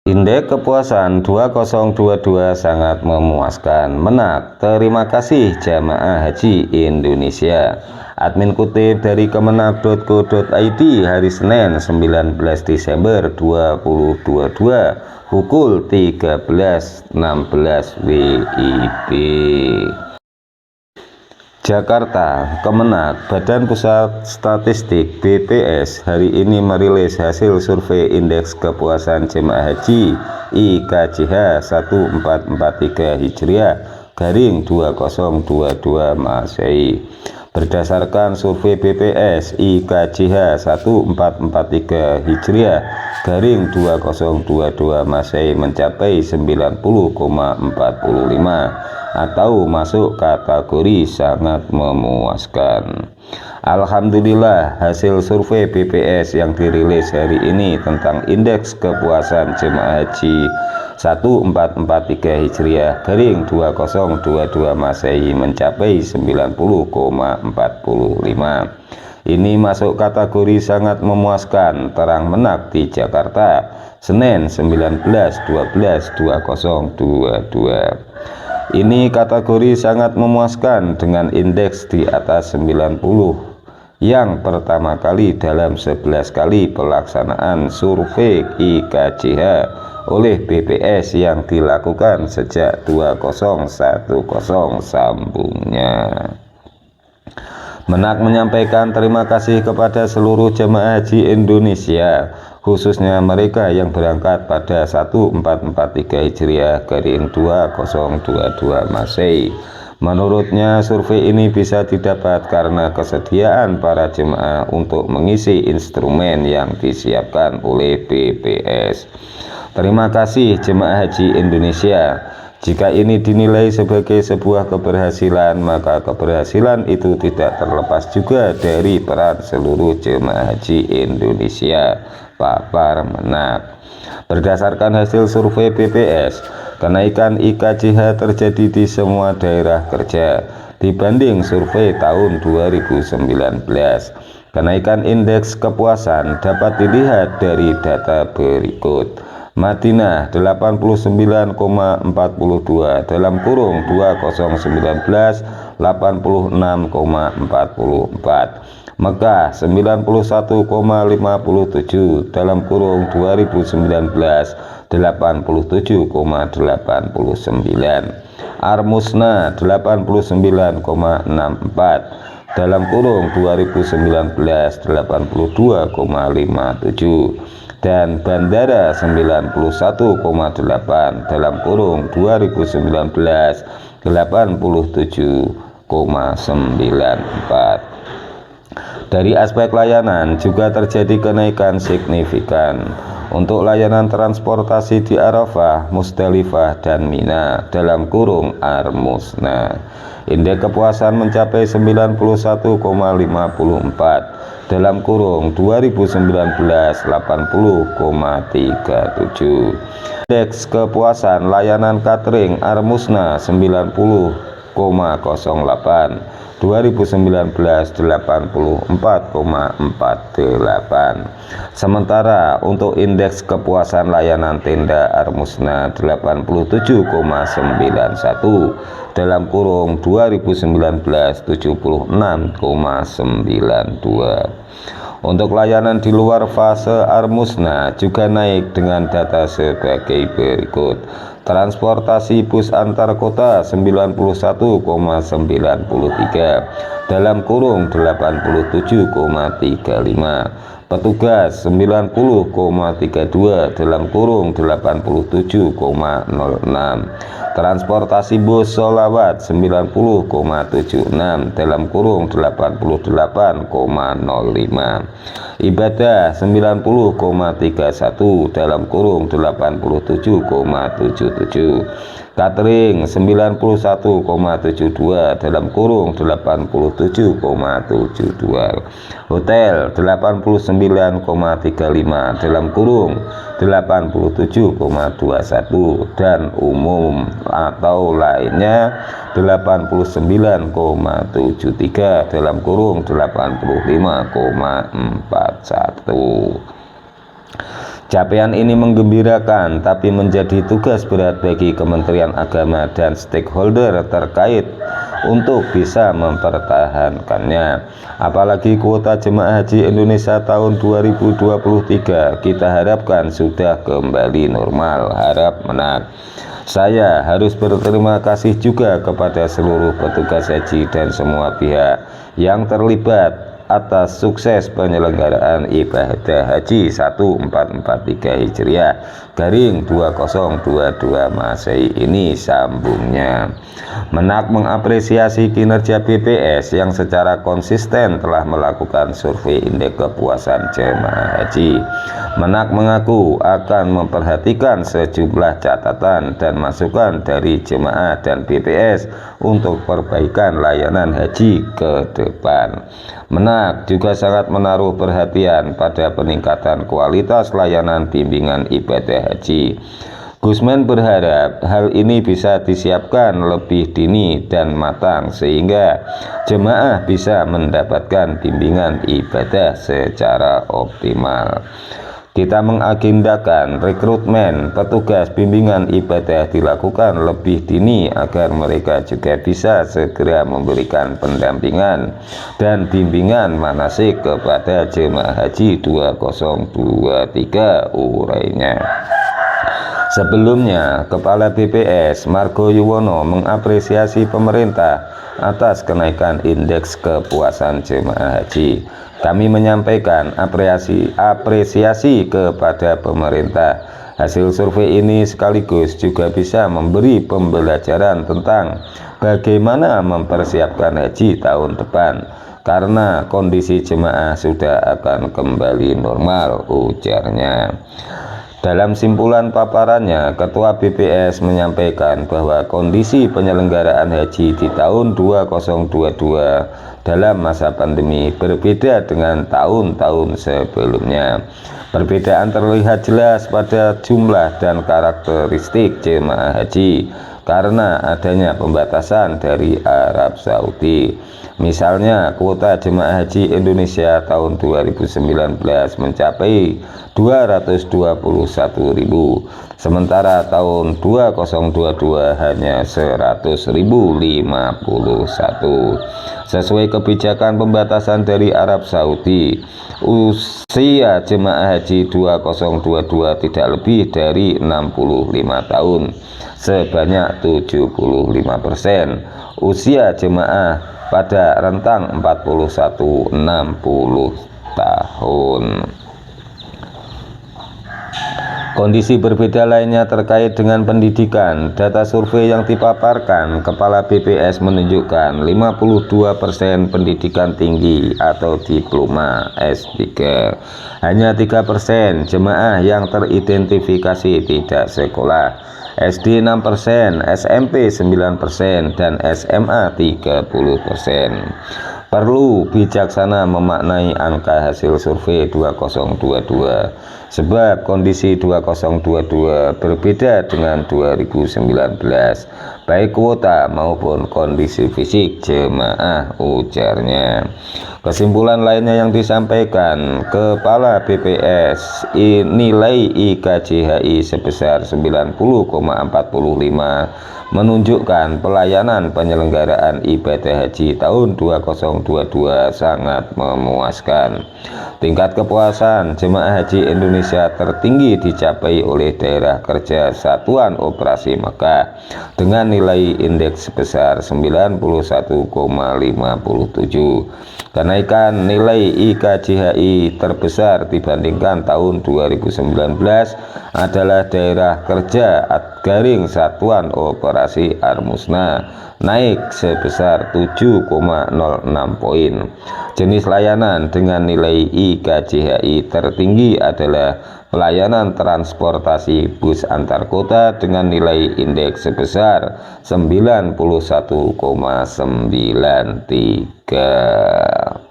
Indeks kepuasan 2022 sangat memuaskan. Menak, terima kasih jamaah haji Indonesia. Admin kutip dari kemenak.co.id hari Senin 19 Desember 2022 pukul 13.16 WIB. Jakarta, Kemenak, Badan Pusat Statistik BPS hari ini merilis hasil survei Indeks Kepuasan Jemaah Haji IKJH 1443 Hijriah garing 2022 Masehi. Berdasarkan survei BPS IKJH 1443 Hijriah garing 2022 Masehi mencapai 90,45 atau masuk kategori sangat memuaskan. Alhamdulillah, hasil survei BPS yang dirilis hari ini tentang Indeks Kepuasan Jemaah Haji 1443 Hijriah garing 2022 Masehi mencapai 90,45. Ini masuk kategori sangat memuaskan, terang Menak di Jakarta, Senin 19/12/2022. Ini kategori sangat memuaskan dengan indeks di atas 90 yang pertama kali dalam 11 kali pelaksanaan survei IKJH oleh BPS yang dilakukan sejak 2010 sambungnya. Menak menyampaikan terima kasih kepada seluruh jemaah haji Indonesia, khususnya mereka yang berangkat pada 1443 Hijriah garing 2022 Masehi. Menurutnya, survei ini bisa didapat karena kesediaan para jemaah untuk mengisi instrumen yang disiapkan oleh BPS. Terima kasih jemaah haji Indonesia. Jika ini dinilai sebagai sebuah keberhasilan, maka keberhasilan itu tidak terlepas juga dari peran seluruh jemaah haji Indonesia, papar Menak. Berdasarkan hasil survei BPS, kenaikan IKJH terjadi di semua daerah kerja dibanding survei tahun 2019. Kenaikan indeks kepuasan dapat dilihat dari data berikut. Madinah 89,42 dalam kurung 2019 86,44. Mekah 91,57 dalam kurung 2019 87,89. Armusna 89,64 dalam kurung 2019 82,57 dan Bandara 91,8 dalam kurung 2019 87,94. Dari aspek layanan juga terjadi kenaikan signifikan. Untuk layanan transportasi di Arafah, Musdalifah, dan Mina dalam kurung Armusna, indeks kepuasan mencapai 91,54 dalam kurung 2019 80,37. Indeks kepuasan layanan catering Armusna 90,08 2019 84,48. Sementara untuk indeks kepuasan layanan tenda Armusna 87,91 dalam kurung 2019 76,92. Untuk layanan di luar fase Armusna juga naik dengan data sebagai berikut. Transportasi bus antar kota 91,93 dalam kurung 87,35. Petugas 90,32 dalam kurung 87,06. Transportasi bus solawat 90,76 dalam kurung 88,05. Ibadah 90,31 dalam kurung 87,77. Catering 91,72 dalam kurung 87,72. Hotel 89,35 dalam kurung 87,21 dan umum atau lainnya 89,73 dalam kurung 85,41. Capaian ini menggembirakan, tapi menjadi tugas berat bagi Kementerian Agama dan stakeholder terkait untuk bisa mempertahankannya. Apalagi kuota jemaah haji Indonesia tahun 2023 kita harapkan sudah kembali normal. Harap menang. Saya harus berterima kasih juga kepada seluruh petugas haji dan semua pihak yang terlibat atas sukses penyelenggaraan ibadah haji 1443 Hijriah garing 2022 Masehi ini, sambungnya. Menak mengapresiasi kinerja BPS yang secara konsisten telah melakukan survei indeks kepuasan jemaah haji. Menak mengaku akan memperhatikan sejumlah catatan dan masukan dari jemaah dan BPS untuk perbaikan layanan haji ke depan. Menak juga sangat menaruh perhatian pada peningkatan kualitas layanan bimbingan ibadah haji. Gusmen berharap hal ini bisa disiapkan lebih dini dan matang sehingga jemaah bisa mendapatkan bimbingan ibadah secara optimal. Kita mengagendakan rekrutmen petugas bimbingan ibadah dilakukan lebih dini agar mereka juga bisa segera memberikan pendampingan dan bimbingan manasik kepada jemaah haji 2023, urainya. Sebelumnya, Kepala BPS Margo Yuwono mengapresiasi pemerintah atas kenaikan indeks kepuasan jemaah haji. Kami menyampaikan apresiasi kepada pemerintah. Hasil survei ini sekaligus juga bisa memberi pembelajaran tentang bagaimana mempersiapkan haji tahun depan, karena kondisi jemaah sudah akan kembali normal, ujarnya. Dalam simpulan paparannya, Ketua BPS menyampaikan bahwa kondisi penyelenggaraan haji di tahun 2022 dalam masa pandemi berbeda dengan tahun-tahun sebelumnya. Perbedaan terlihat jelas pada jumlah dan karakteristik jemaah haji karena adanya pembatasan dari Arab Saudi. Misalnya, kuota jemaah haji Indonesia tahun 2019 mencapai 221.000, sementara tahun 2022 hanya 100.051. Sesuai kebijakan pembatasan dari Arab Saudi, usia jemaah haji 2022 tidak lebih dari 65 tahun, sebanyak 75%. Usia jemaah pada rentang 41-60 tahun. Kondisi berbeda lainnya terkait dengan pendidikan. Data survei yang dipaparkan Kepala BPS menunjukkan 52% pendidikan tinggi atau diploma S3. Hanya 3% jemaah yang teridentifikasi tidak sekolah. SD 6%, SMP 9%, dan SMA 30%. Perlu bijaksana memaknai angka hasil survei 2022, sebab kondisi 2022 berbeda dengan 2019, baik kuota maupun kondisi fisik jemaah, ujarnya. Kesimpulan lainnya yang disampaikan Kepala BPS, nilai IKJHI sebesar 90,45 menunjukkan pelayanan penyelenggaraan ibadah haji tahun 2022 sangat memuaskan. Tingkat kepuasan jemaah haji Indonesia tertinggi dicapai oleh daerah kerja Satuan Operasi Mekah dengan nilai indeks sebesar 91,57. Kenaikan nilai IKJHI terbesar dibandingkan tahun 2019 adalah daerah kerja garing Satuan Operasi Armusna, naik sebesar 7,06 poin. Jenis layanan dengan nilai IKJHI tertinggi adalah pelayanan transportasi bus antar kota dengan nilai indeks sebesar 91,93.